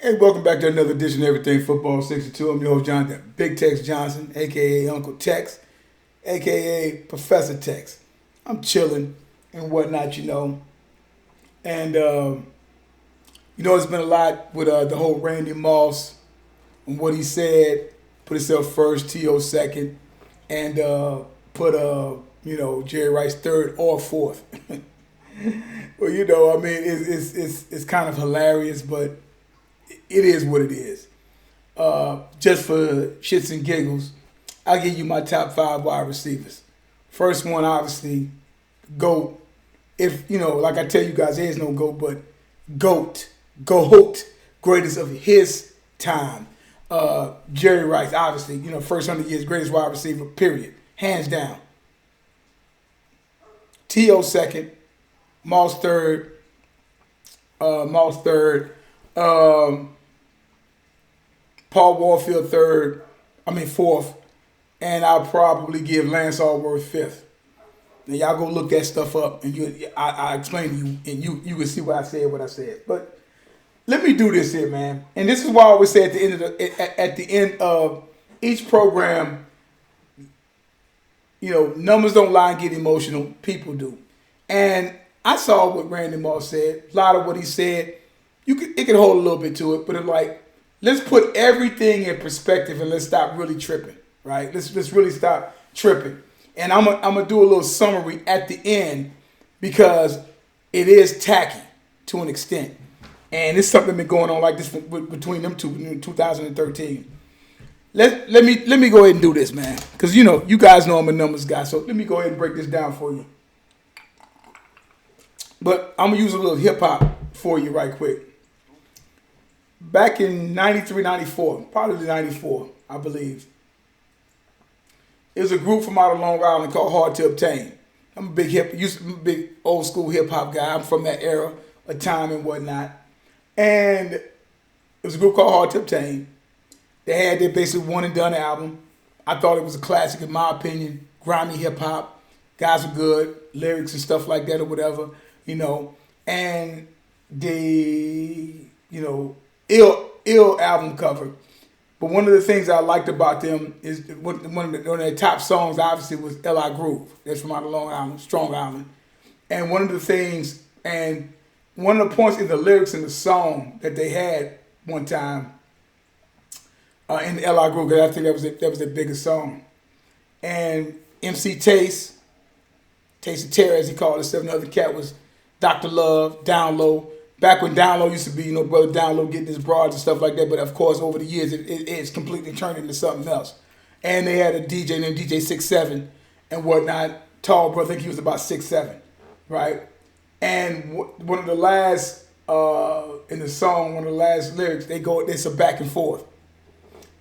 Hey, welcome back to another edition of Everything Football 62. I'm your host, Jonathan Big Tex Johnson, a.k.a. Uncle Tex, a.k.a. Professor Tex. I'm chilling and whatnot, And, it's been a lot with the whole Randy Moss and what he said, put himself first, T.O. second, and Jerry Rice third or fourth. Well, it's kind of hilarious, but it is what it is. Just for shits and giggles, I'll give you my top five wide receivers. First one, obviously, GOAT. If, like I tell you guys, there is no GOAT, but GOAT, greatest of his time. Jerry Rice, obviously, first 100 years, greatest wide receiver, period. Hands down. T.O. second, Moss third, Paul Warfield fourth, and I'll probably give Lance Allworth fifth. Now y'all go look that stuff up, and I explain to you, and you can see what I said. But let me do this here, man. And this is why I always say at the end of each program, numbers don't lie and get emotional. People do, and I saw what Randy Moss said. A lot of what he said, it could hold a little bit to it, but let's put everything in perspective and let's stop really tripping, right? Let's really stop tripping. And I'm gonna do a little summary at the end because it is tacky to an extent, and it's something been going on like this between them two in 2013. Let me go ahead and do this, man, because you guys know I'm a numbers guy, so let me go ahead and break this down for you. But I'm gonna use a little hip hop for you right quick. Back in 93, 94, probably 94, I believe. It was a group from out of Long Island called Hard to Obtain. I'm a big old school hip hop guy. I'm from that era of time and whatnot. And it was a group called Hard to Obtain. They had their basically one and done album. I thought it was a classic in my opinion. Grimy hip hop. Guys were good. Lyrics and stuff like that or whatever, And the, ill album cover. But one of the things I liked about them is one of their top songs obviously was L.I. Groove. That's from out of Long Island, Strong Island. And one of the things, and one of the points in the lyrics in the song that they had one time in the L.I. Groove, because I think that was their biggest song. And MC Taste of Terror as he called it, another cat was Dr. Love, Down Low. Back when Down Low used to be, Brother Down Low getting his broads and stuff like that. But of course, over the years, it's completely turned into something else. And they had a DJ named DJ 6'7" and whatnot. Tall brother, I think he was about 6'7", right? And one of the last, in the song, one of the last lyrics, there's a back and forth.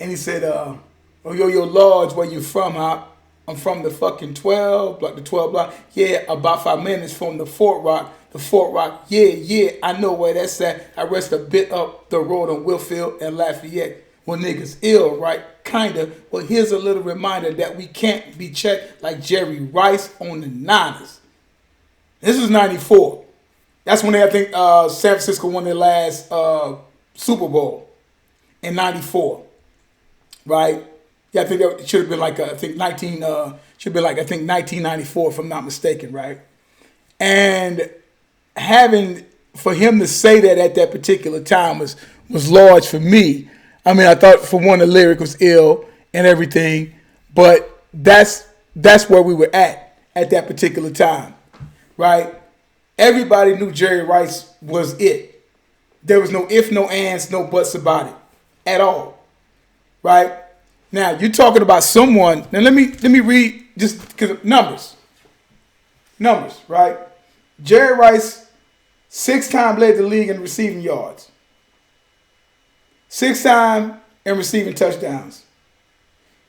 And he said, oh, yo, Lords, where you from, Hop? I'm from the fucking 12 block. Yeah, about 5 minutes from the Fort Rock. The Fort Rock, yeah, I know where that's at. I rest a bit up the road on Willfield and Lafayette. Well, niggas ill, right? Kinda. Well, here's a little reminder that we can't be checked like Jerry Rice on the Niners. This was 94. That's when I think San Francisco won their last Super Bowl in 94, right? Yeah, I think that should have been 1994 if I'm not mistaken, right? And for him to say that at that particular time was large for me. I mean, I thought for one the lyric was ill and everything, but that's where we were at that particular time, right? Everybody knew Jerry Rice was it. There was no if, no ands, no buts about it at all, right? Now you're talking about someone. Now let me read just because numbers, right? Jerry Rice 6-time led the league in receiving yards, 6-time in receiving touchdowns,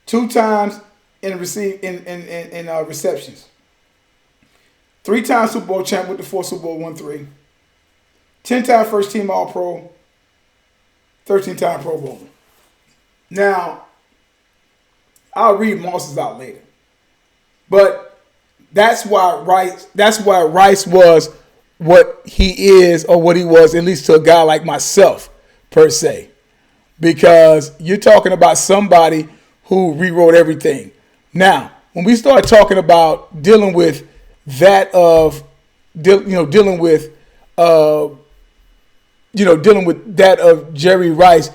2 times in receptions, 3-time Super Bowl champ with the 4 Super Bowl 1-3, 10-time first team All Pro, 13-time Pro Bowler. Now, I'll read Moss's out later, but that's why Rice was what he is, or what he was, at least to a guy like myself, per se, because you're talking about somebody who rewrote everything. Now, when we start talking about dealing with that of, dealing with that of Jerry Rice,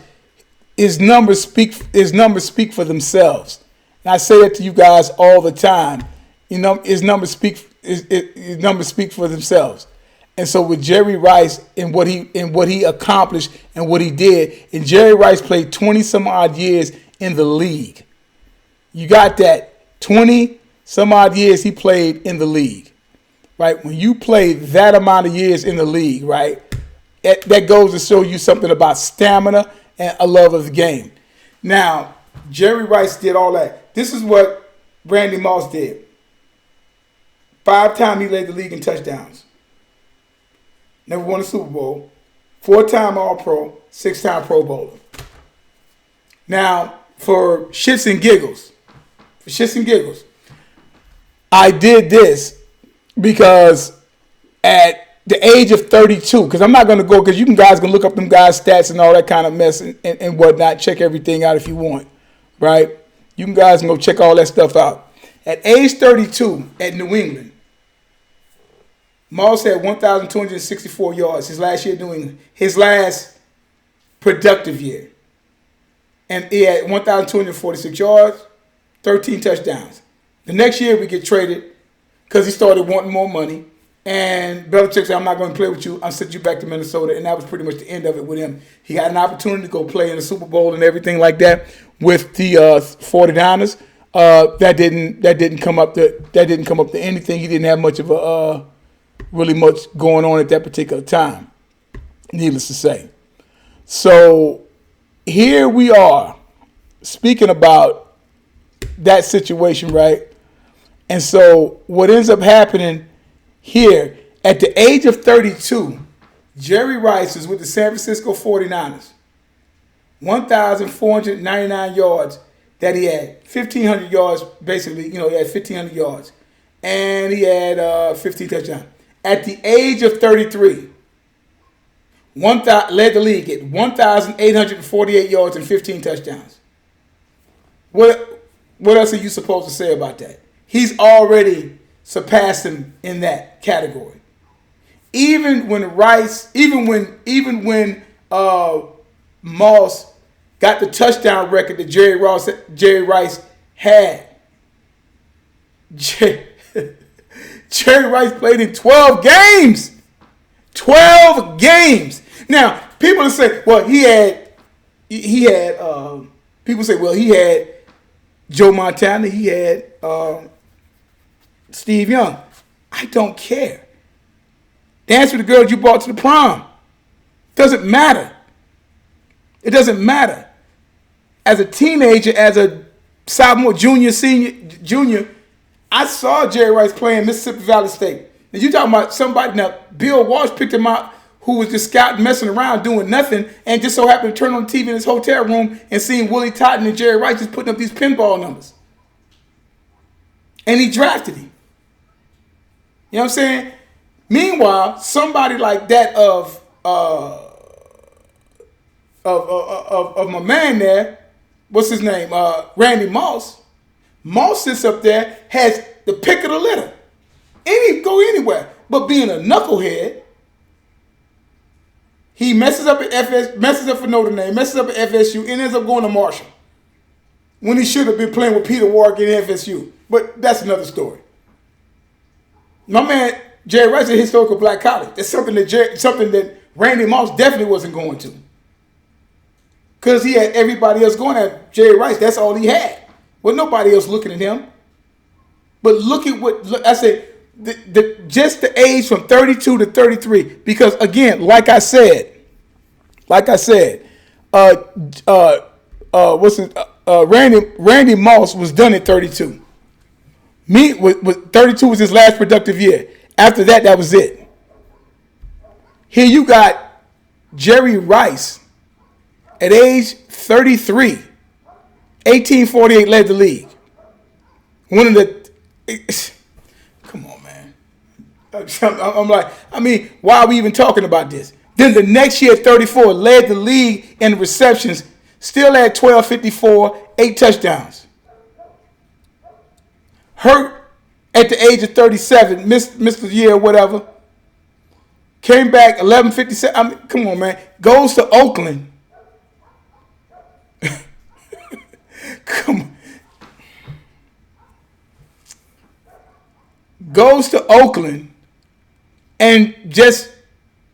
his numbers speak for themselves. And I say that to you guys all the time. His numbers speak for themselves. And so with Jerry Rice and what he accomplished and what he did, and Jerry Rice played 20 some odd years in the league. You got that 20 some odd years he played in the league, right? When you play that amount of years in the league, right, that goes to show you something about stamina and a love of the game. Now, Jerry Rice did all that. This is what Randy Moss did. 5 times he led the league in touchdowns. Never won a Super Bowl. 4-time All-Pro, 6-time Pro Bowler. Now, for shits and giggles, I did this because at the age of 32, because I'm not going to go, because you guys can look up them guys' stats and all that kind of mess and whatnot, check everything out if you want, right? You guys can go check all that stuff out. At age 32 at New England, Moss had 1,264 yards his last year at New England, his last productive year. And he had 1,246 yards, 13 touchdowns. The next year we get traded because he started wanting more money. And Belichick said, I'm not going to play with you. I'll send you back to Minnesota. And that was pretty much the end of it with him. He got an opportunity to go play in the Super Bowl and everything like that with the 49ers. That didn't come up to anything. He didn't have much of really much going on at that particular time, needless to say. So here we are speaking about that situation, right? And so what ends up happening here, at the age of 32, Jerry Rice is with the San Francisco 49ers. 1,499 yards that he had. 1,500 yards, basically, he had 1,500 yards. And he had 15 touchdowns. At the age of 33, led the league at 1,848 yards and 15 touchdowns. What else are you supposed to say about that? He's already surpassed him in that category. Even when Moss got the touchdown record that Jerry Rice had. Jerry Rice played in 12 games. 12 games. Now, people say, well, he had Joe Montana, he had Steve Young. I don't care. Dance with the girls you brought to the prom. Doesn't matter. It doesn't matter. As a teenager, as a sophomore, junior, I saw Jerry Rice play in Mississippi Valley State. Now you talking about somebody, now Bill Walsh picked him out who was just scouting, messing around, doing nothing, and just so happened to turn on the TV in his hotel room and seeing Willie Totten and Jerry Rice just putting up these pinball numbers. And he drafted him. You know what I'm saying? Meanwhile, somebody like that of my man there, what's his name? Randy Moss. Moss sits up there, has the pick of the litter. Go anywhere. But being a knucklehead, he messes up for Notre Dame, messes up at FSU, and ends up going to Marshall. When he should have been playing with Peter Warrick at FSU. But that's another story. My man, Jerry Rice, is a historical black college. That's something that Randy Moss definitely wasn't going to. Because he had everybody else going at Jerry Rice. That's all he had. Well, nobody else looking at him. But look at I said, just the age from 32 to 33. Because again, like I said, Randy Moss was done at 32. 32 was his last productive year. After that, that was it. Here you got Jerry Rice at age 33. 1848 led the league. Come on, man. I'm like, why are we even talking about this? Then the next year, 34, led the league in receptions, still at 1254, 8 touchdowns. Hurt at the age of 37, missed the year or whatever. Came back 1157. I mean, come on, man. Goes to Oakland. Come on. Goes to Oakland and just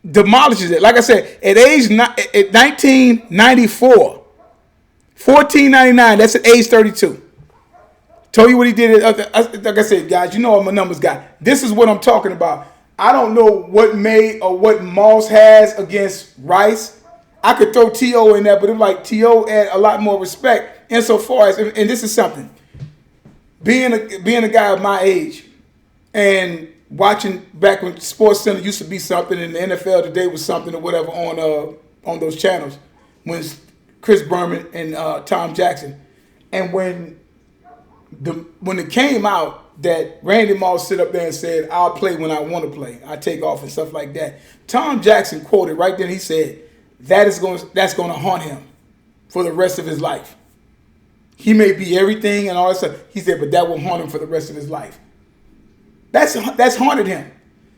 demolishes it. Like I said, at 1994, 1499, that's at age 32. Told you what he did. Like I said, guys, you know I'm a numbers guy. This is what I'm talking about. I don't know what May or what Moss has against Rice. I could throw T.O. in there, but it's like T.O. had a lot more respect insofar as, and this is something, being a guy of my age and watching back when Sports Center used to be something and the NFL Today was something or whatever on those channels, when Chris Berman and Tom Jackson, and when it came out that Randy Moss sit up there and said, "I'll play when I want to play. I take off," and stuff like that. Tom Jackson quoted right then. He said, that's going to haunt him for the rest of his life. He may be everything and all that stuff. He said, but that will haunt him for the rest of his life. That's haunted him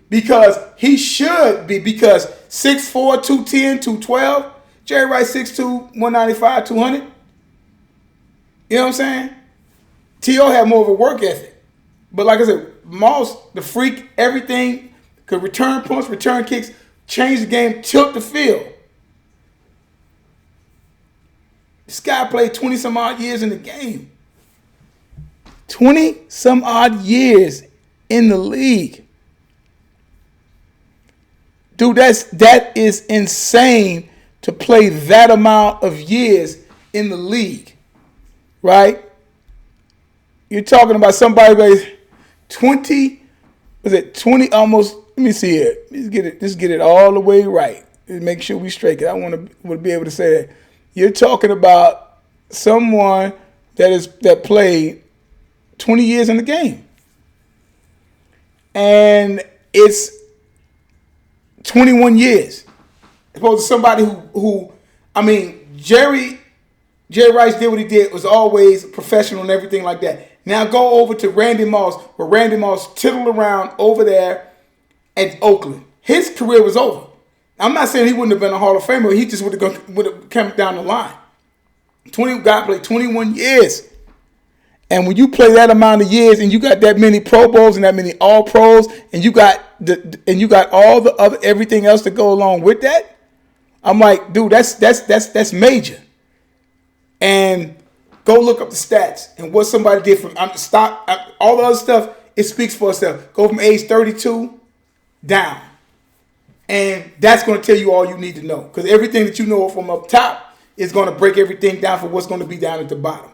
because he should be, because 6'4", 210, 212. Jerry Rice 6'2", 195, 200. You know what I'm saying? T.O. had more of a work ethic. But like I said, Moss, the freak, everything, could return punts, return kicks, change the game, tilt the field. This guy played 20-some-odd years in the game. 20-some-odd years in the league. Dude, that is insane to play that amount of years in the league, right? You're talking about somebody who's 20, was it 20 almost, let me see here. Let's get it all the way right. Make sure we straight. I want to be able to say that. You're talking about someone that played 20 years in the game. And it's 21 years. As opposed to somebody who I mean, Jerry Rice did what he did, was always professional and everything like that. Now go over to Randy Moss, where Randy Moss tittled around over there at Oakland. His career was over. I'm not saying he wouldn't have been a Hall of Famer. He just would have come down the line. Guy played 21 years. And when you play that amount of years and you got that many Pro Bowls and that many All Pros and you got all the other everything else to go along with that, I'm like, dude, that's major. And go look up the stats and what somebody did from all the other stuff. It speaks for itself. Go from age 32 down, and that's going to tell you all you need to know, because everything that you know from up top is going to break everything down for what's going to be down at the bottom.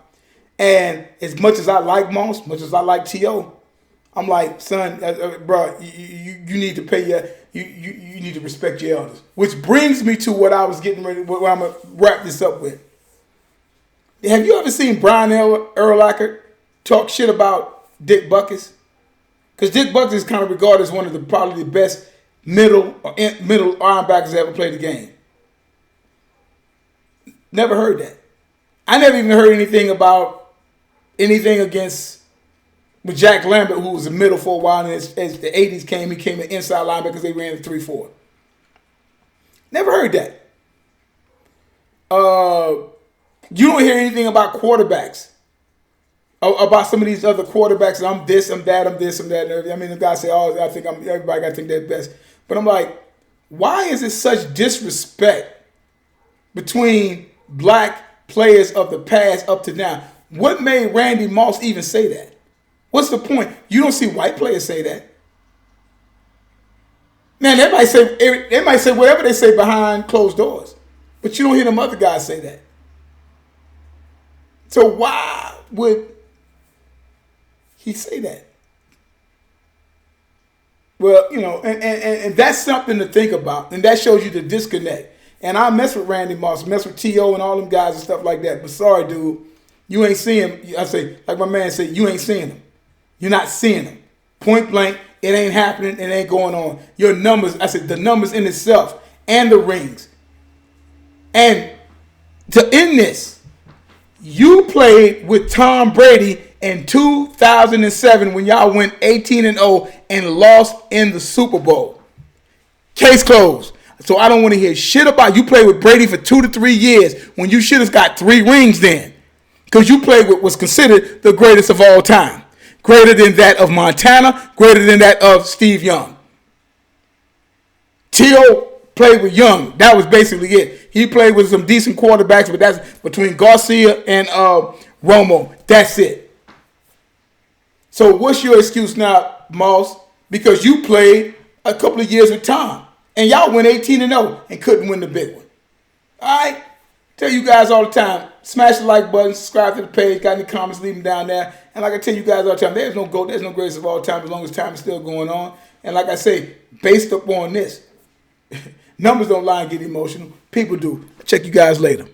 And as much as I like Moss, much as I like T.O., I'm like, son, bro, you need to pay you need to respect your elders. Which brings me to what I was getting ready, what I'm going to wrap this up with. Have you ever seen Brian Urlacher talk shit about Dick Butkus? Because Dick Butkus is kind of regarded as one of probably the best middle linebackers that ever played the game. Never heard that. I never even heard anything against with Jack Lambert, who was a middle for a while, and as the 80s came, he became an inside linebacker because they ran the 3-4. Never heard that. You don't hear anything about quarterbacks, about some of these other quarterbacks. I'm this, I'm that, I'm this, I'm that. And everything. I mean, the guys say, "Oh, everybody got to think they're best." But I'm like, why is it such disrespect between black players of the past up to now? What made Randy Moss even say that? What's the point? You don't see white players say that. Man, they might say whatever they say behind closed doors, but you don't hear them other guys say that. So why would he say that? Well, you know, and that's something to think about, and that shows you the disconnect. And I mess with Randy Moss, mess with T.O. and all them guys and stuff like that. But sorry, dude, you ain't seeing him. I say, like my man said, you ain't seeing him. You're not seeing him. Point blank, it ain't happening. It ain't going on. Your numbers, I said, the numbers in itself and the rings. And to end this, you played with Tom Brady in 2007 when y'all went 18-0 and lost in the Super Bowl. Case closed. So I don't want to hear shit about you played with Brady for 2 to 3 years when you should have got 3 rings then. Because you played with what's considered the greatest of all time. Greater than that of Montana, greater than that of Steve Young. T.O. played with Young. That was basically it. He played with some decent quarterbacks, but that's between Garcia and Romo. That's it. So what's your excuse now, Moss? Because you played a couple of years with Tom, and y'all went 18-0 and couldn't win the big one. All right? Tell you guys all the time, smash the like button, subscribe to the page, got any comments, leave them down there. And like I tell you guys all the time, there's no GOAT, there's no greatest of all time as long as time is still going on. And like I say, based upon this, numbers don't lie and get emotional. People do. Check you guys later.